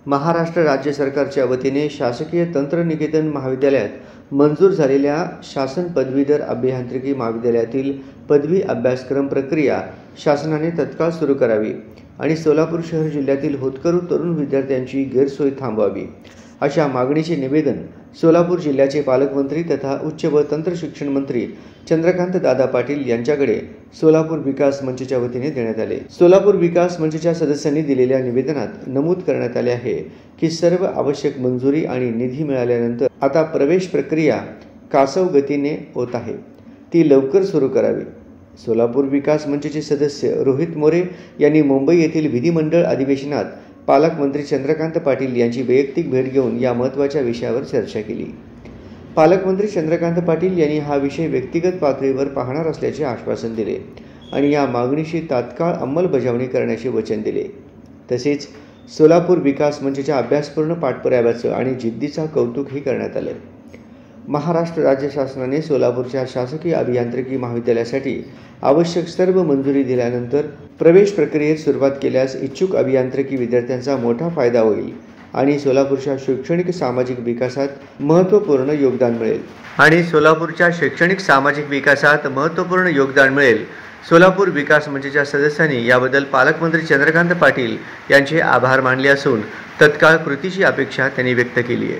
महाराष्ट्र राज्य सरकारच्या वतीने शासकीय तंत्रनिकेतन महाविद्यालयात मंजूर झालेल्या शासन पदवीधर अभियांत्रिकी महाविद्यालयातील पदवी अभ्यासक्रम प्रक्रिया शासनाने तत्काळ सुरू करावी आणि सोलापूर शहर जिल्ह्यातील होतकरू तरुण विद्यार्थ्यांची गैरसोय थांबवावी अशा मागणीचे निवेदन सोलापूर जिल्ह्याचे पालकमंत्री तथा उच्च व तंत्र शिक्षण मंत्री चंद्रकांत दादा पाटील यांच्याकडे सोलापूर विकास मंचच्या वतीने देण्यात आले। सोलापूर विकास मंचच्या सदस्यांनी दिलेल्या निवेदनात नमूद करण्यात आले आहे की सर्व आवश्यक मंजुरी आणि निधी मिळाल्यानंतर आता प्रवेश प्रक्रिया कासव गतीने होत आहे, ती लवकर सुरू करावी। सोलापूर विकास मंचचे सदस्य रोहित मोरे यांनी मुंबई येथील विधिमंडळ अधिवेशनात पालकमंत्री चंद्रकांत पाटील यांची वैयक्तिक भेट घेऊन या महत्त्वाच्या विषयावर चर्चा केली। पालकमंत्री चंद्रकांत पाटील यांनी हा विषय व्यक्तिगत पातळीवर पाहणार असल्याचे आश्वासन दिले आणि या मागणीची तात्काळ अंमलबजावणी करण्याचे वचन दिले। तसेच सोलापूर विकास मंचच्या अभ्यासपूर्ण पाठपुराव्याचं आणि जिद्दीचा कौतुकही करण्यात आले। महाराष्ट्र राज्य शासनाने सोलापूरच्या शासकीय अभियांत्रिकी महाविद्यालयासाठी आवश्यक सर्व मंजुरी दिल्यानंतर प्रवेश प्रक्रियेत सुरुवात केल्यास इच्छुक अभियांत्रिकी विद्यार्थ्यांचा मोठा फायदा होईल आणि सोलापूरच्या शैक्षणिक सामाजिक विकासात महत्त्वपूर्ण योगदान मिळेल। सोलापूर विकास मंचच्या सदस्यांनी याबद्दल पालकमंत्री चंद्रकांत पाटील यांचे आभार मानले असून तत्काळ कृतीची अपेक्षा त्यांनी व्यक्त केली आहे।